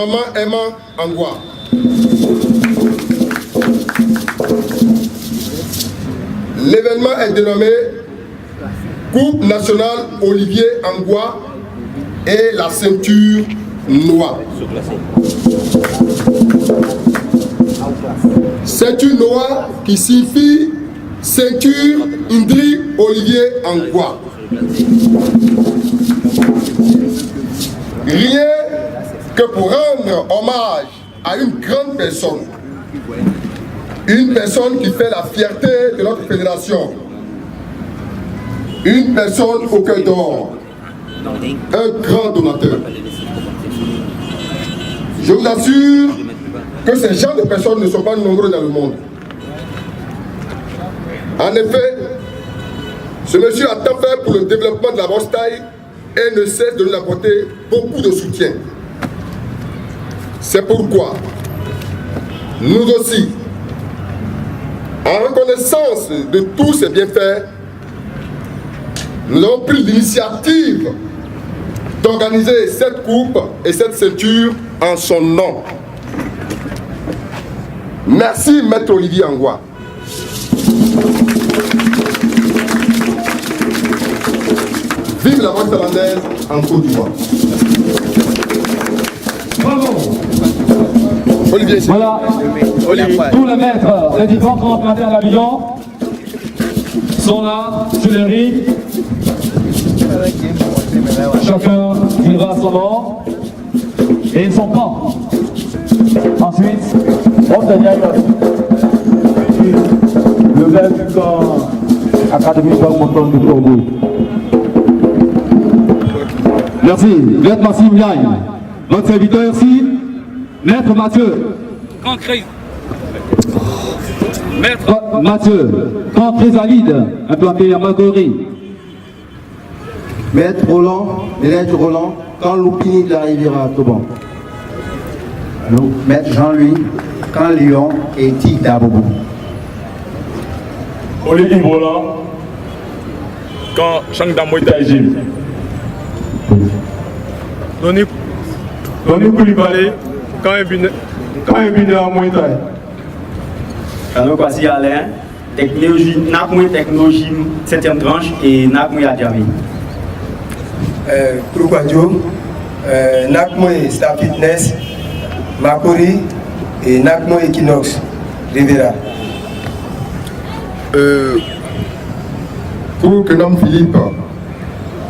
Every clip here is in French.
Maman Emma Angwa. L'événement est dénommé Coupe nationale Olivier Angwa et la ceinture noire. Ceinture noire qui signifie ceinture Indri Olivier Angwa. Rien que pour rendre hommage à une grande personne. Une personne qui fait la fierté de notre fédération. Une personne au cœur d'or. Un grand donateur. Je vous assure que ces genres de personnes ne sont pas nombreux dans le monde. En effet, ce monsieur a tant fait pour le développement de la boxe thaï et ne cesse de nous apporter beaucoup de soutien. C'est pourquoi nous aussi, en reconnaissance de tous ces bienfaits, nous avons pris l'initiative d'organiser cette coupe et cette ceinture en son nom. Merci, Maître Olivier Angwa. Vive la boxe thaïlandaise en Côte d'Ivoire. Bravo. Olivier, voilà, tous les maîtres des différents représentés à l'Abidjan sont là sur le ring. Chacun viendra à son nom et son camp. Ensuite, le maire du camp académique de du Congo. Merci, Maître Massim Yagne. Notre serviteur ici, Maître Mathieu. Maître Mathieu, camp Chrysalide, implanté à Magori. Maître Roland, camp Loupini de la rivière à Toban. Maître Jean-Louis, camp Lyon et Tig d'Abobo. Olivier Roland, camp Changdamoïta Égime. Tony Koulibaly, camp Ebine à Moïtaï. Nous voici Alain, technologie, technologie 7e tranche et Nakmoui Adjami. Kouroukadio, Nakmoui Star Fitness, Makori et Nakmoui Equinox, Rivera. Pour Kenam Philippe,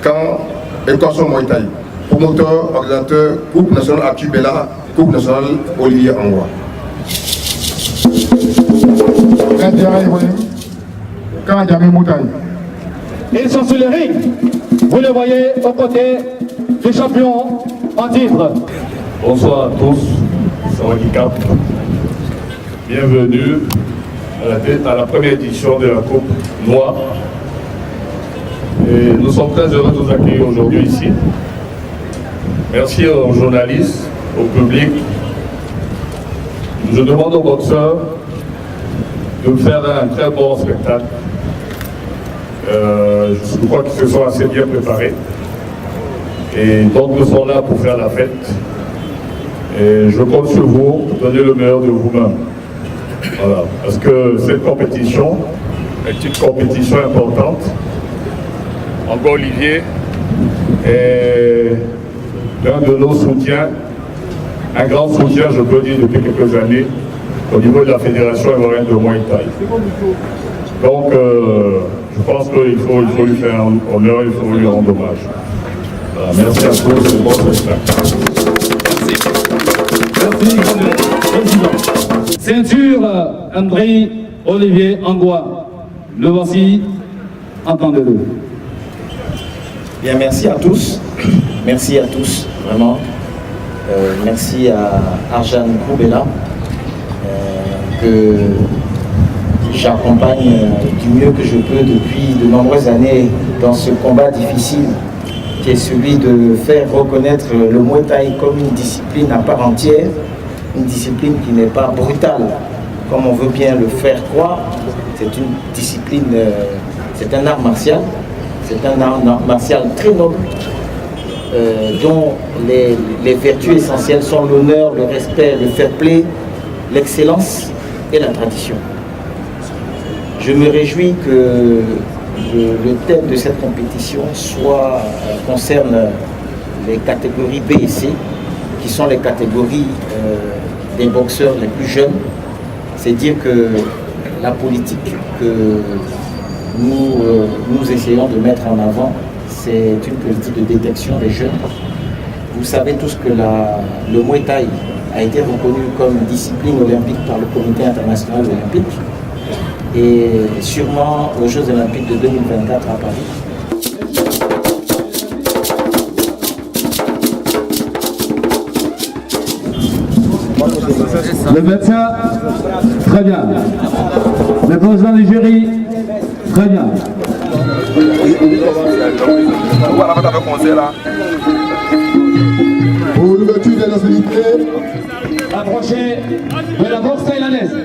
quand Équation Moïtaï, promoteur, organisateur, Coupe nationale Actubella, Coupe nationale Olivier Angwa. Ils sont sur le ring. Vous les voyez aux côtés des champions en titre. Bonsoir à tous, c'est Handicap. Bienvenue à la première édition de la Coupe Noire. Et nous sommes très heureux de vous accueillir aujourd'hui ici. Merci aux journalistes, au public. Je demande aux boxeurs de faire un très bon spectacle. Je crois qu'ils se sont assez bien préparés. Et donc nous sommes là pour faire la fête. Et je compte sur vous pour donner le meilleur de vous-même. Voilà. Parce que cette compétition est une compétition importante. Encore Olivier est l'un de nos soutiens, un grand soutien, je peux dire, depuis quelques années, au niveau de la Fédération ivoirienne de Muay Thai. Donc, je pense qu'il faut lui faire honneur, il faut lui rendre hommage. Voilà, merci à tous et bon spectacle. Merci. Ceinture André Olivier Angwa. Le voici, entendez-le. Bien, merci à tous. Merci à tous, vraiment. Merci à Arjan Koubela, que j'accompagne du mieux que je peux depuis de nombreuses années dans ce combat difficile qui est celui de faire reconnaître le Muay Thai comme une discipline à part entière, une discipline qui n'est pas brutale, comme on veut bien le faire croire. C'est une discipline, c'est un art martial, c'est un art martial très noble, dont les vertus essentielles sont l'honneur, le respect, le fair play, l'excellence et la tradition. Je me réjouis que le thème de cette compétition concerne les catégories B et C, qui sont les catégories des boxeurs les plus jeunes. C'est dire que la politique que nous essayons de mettre en avant, c'est une politique de détection des jeunes. Vous savez tous que le Muay Thai a été reconnu comme discipline olympique par le Comité international olympique et sûrement aux Jeux olympiques de 2024 à Paris. Le médecin, très bien. Le président du jury, très bien. Pour l'ouverture des hostilités, Approchez de la boxe thaïlandaise.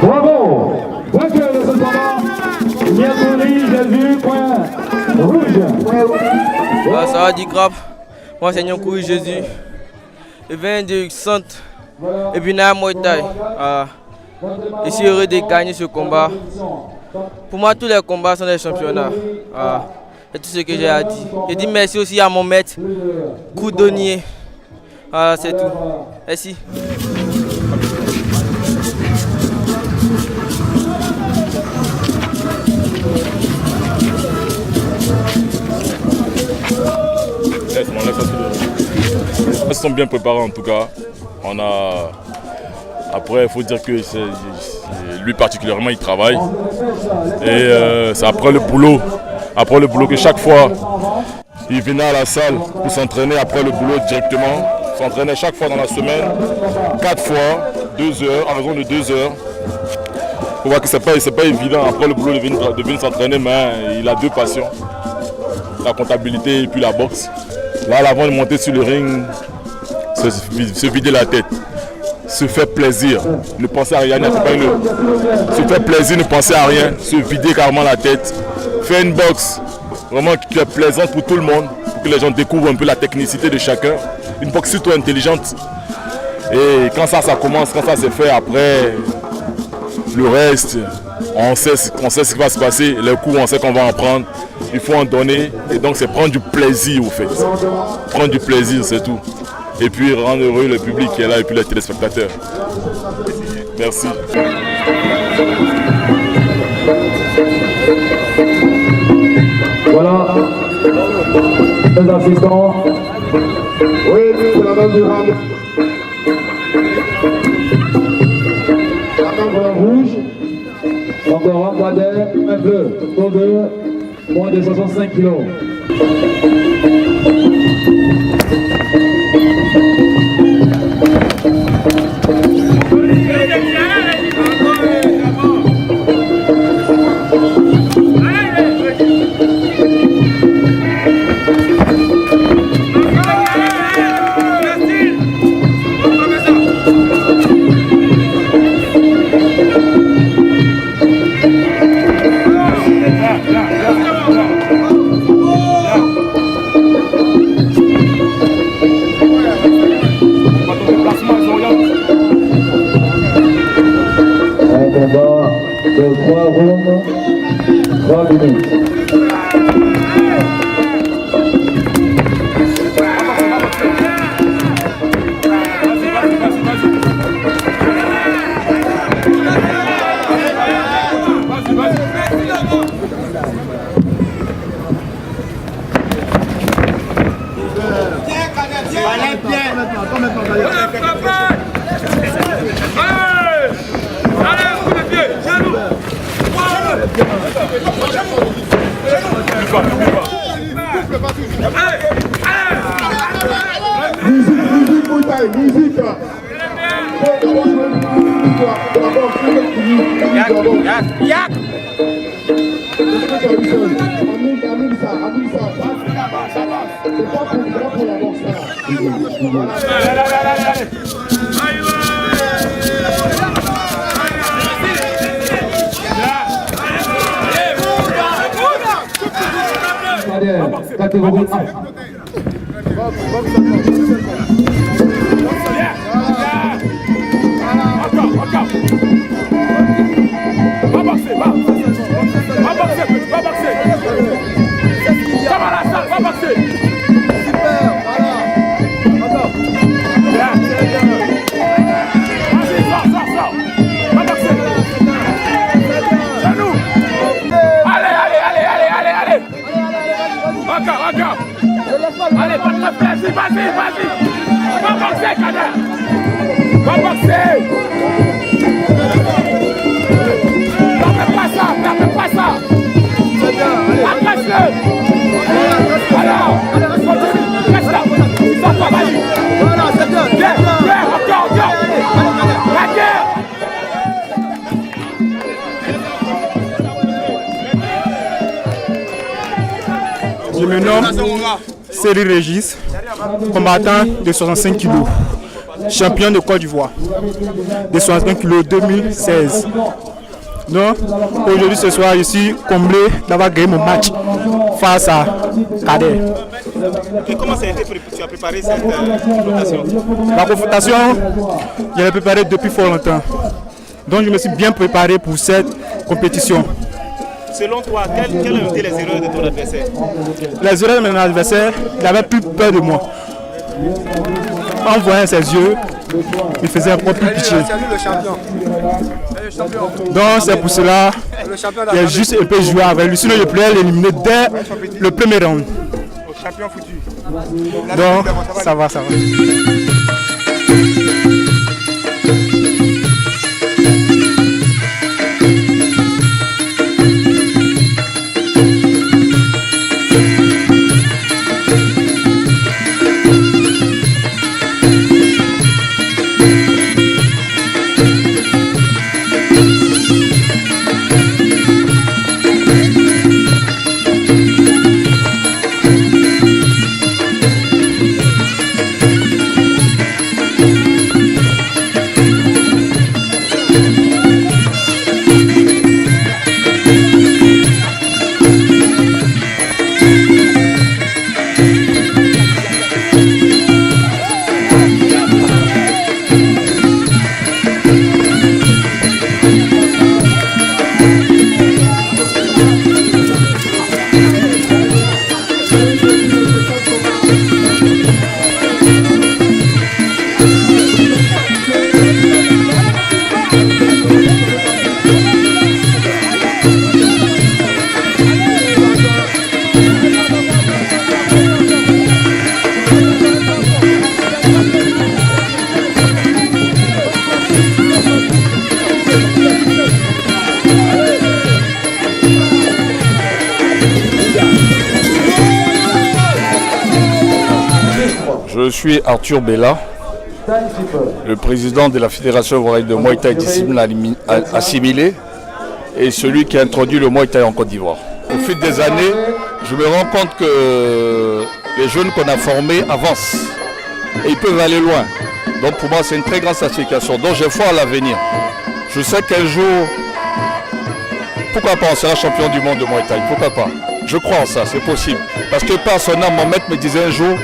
Bravo! Vainqueur de ce combat, Niakouri Jésus, point rouge. Ça va dire grave. Moi c'est Niakouri Jésus. Je viens du centre et puis Muay Thai. Je suis heureux de gagner ce combat. Pour moi, tous les combats sont des championnats. C'est tout ce que j'ai à dire. Je dis merci aussi à mon maître, Coudonnier. C'est tout. Merci. Ils sont bien préparés en tout cas. Après, il faut dire que lui particulièrement, il travaille. Et c'est après le boulot que chaque fois, il venait à la salle pour s'entraîner après le boulot directement. S'entraînait chaque fois dans la semaine, 4 fois, 2 heures, à raison de 2 heures. On voit que c'est pas évident après le boulot de venir s'entraîner, mais il a 2 passions. La comptabilité et puis la boxe. Là, avant de monter sur le ring, se vider la tête, se faire plaisir, ne penser à rien, se faire plaisir, ne penser à rien, se vider carrément la tête, faire une boxe vraiment qui est plaisante pour tout le monde, pour que les gens découvrent un peu la technicité de chacun, une boxe surtout intelligente. Et quand ça commence, quand ça se fait, après, le reste, on sait ce qui va se passer, les coups on sait qu'on va en prendre, il faut en donner, et donc c'est prendre du plaisir au fait. Prendre du plaisir, c'est tout. Et puis rendre heureux le public qui est là et puis les téléspectateurs. Merci. Voilà, les assistants. oui, c'est la dame du rame. Un rouge, encore un cadet, un bleu, pour 2, moins de 65 kilos. De 3 rounds, 3 minutes. Catégorie 1. Allez, pas de plaisir, vas-y. Va boxer, Kader. Va boxer. N'en pas ça. Agresse-le. Alors, continue. Reste là. Ça va, vas-y. Voilà, c'est bien. Bien, encore. La guerre. Je me nomme Cédric Régis, combattant de 65 kg, champion de Côte d'Ivoire, de 65 kg 2016. Donc, aujourd'hui, ce soir, je suis comblé d'avoir gagné mon match face à Kader. Et comment tu as préparé cette confrontation? La confrontation, je l'ai préparée depuis fort longtemps. Donc, je me suis bien préparé pour cette compétition. Selon toi, quelles ont été les erreurs de ton adversaire? Les erreurs de mon adversaire, il avait plus peur de moi. En voyant ses yeux, il faisait encore plus pitié. Donc c'est pour cela qu'il a juste un peu joué avec lui. Sinon, je pouvais l'éliminer dès le premier round. Donc ça va. Je suis Arthur Bella, le président de la Fédération ivoirienne de Muay Thai discipline assimilée et celui qui a introduit le Muay Thai en Côte d'Ivoire. Au fil des années, je me rends compte que les jeunes qu'on a formés avancent et ils peuvent aller loin. Donc pour moi, c'est une très grande satisfaction. Donc j'ai foi à l'avenir. Je sais qu'un jour, pourquoi pas, on sera champion du monde de Muay Thai, pourquoi pas. Je crois en ça, c'est possible. Parce que par son âme, mon maître me disait un jour,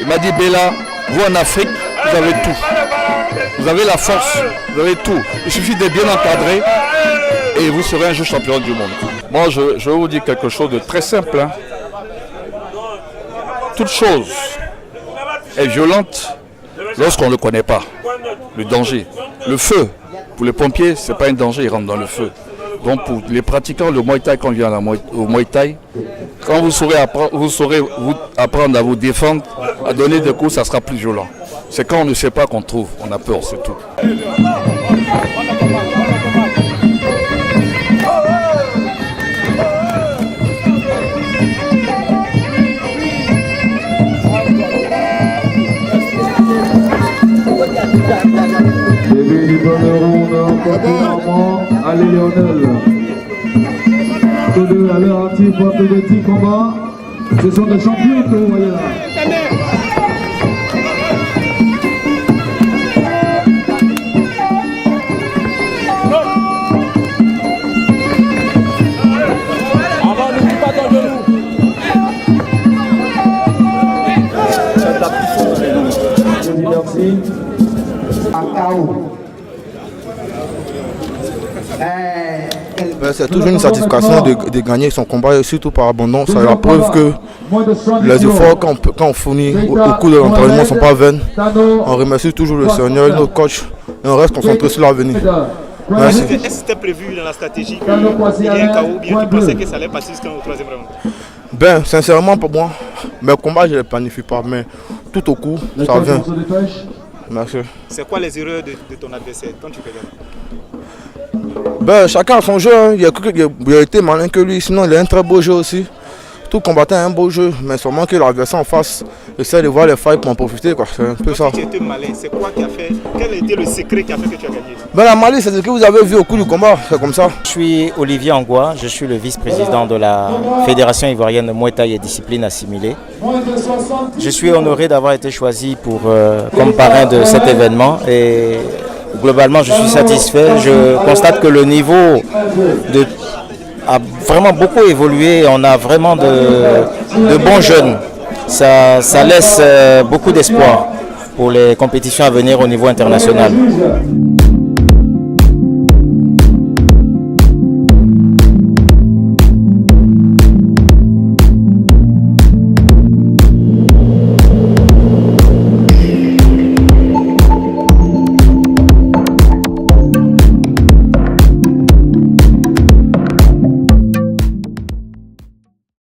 il m'a dit, Bella, vous en Afrique, vous avez tout. Vous avez la force, vous avez tout. Il suffit d'être bien encadré et vous serez un jour champion du monde. Moi, je vais vous dire quelque chose de très simple. Hein. Toute chose est violente lorsqu'on ne le connaît pas. Le danger. Le feu, pour les pompiers, ce n'est pas un danger, ils rentrent dans le feu. Donc pour les pratiquants, le Muay Thai, quand on vient au Muay Thai, quand vous saurez apprendre à vous défendre, à donner des coups, ça sera plus violent. C'est quand on ne sait pas qu'on trouve, on a peur, c'est tout. Début du premier round, continuellement, allez Lionel. Tous deux à l'heure active pour un petit combat. Ce sont des champions que vous voyez là. Merci. C'est toujours une satisfaction de gagner son combat et surtout par abondance. C'est la preuve que les efforts qu'on fournit au cours de l'entraînement ne sont pas vains. On remercie toujours le Seigneur, notre coach et on reste concentré sur l'avenir. Merci. Est-ce que c'était prévu dans la stratégie qu'il y ait un chaos ou bien tu pensais que ça allait passer jusqu'au troisième round? Ben, sincèrement, pour moi, mes combats, je ne les planifie pas, mais tout au coup, ça vient. Merci. C'est quoi les erreurs de ton adversaire quand tu regardes? Ben, chacun a son jeu, hein. Il a été malin que lui, sinon il a un très beau jeu aussi. Tout combattant a un beau jeu, mais seulement que l'adversaire en face essaie de voir les failles pour en profiter. C'est un peu ça. Tu étais malin, c'est quoi qui a fait? Quel était le secret qui a fait que tu as gagné? Ben, la malice, c'est ce que vous avez vu au cours du combat, c'est comme ça. Je suis Olivier Angoua, je suis le vice-président de la Fédération ivoirienne de Muay Thai et disciplines assimilées. Je suis honoré d'avoir été choisi comme parrain de cet événement et globalement je suis satisfait. Je constate que le niveau a vraiment beaucoup évolué, on a vraiment de bons jeunes. Ça laisse beaucoup d'espoir pour les compétitions à venir au niveau international.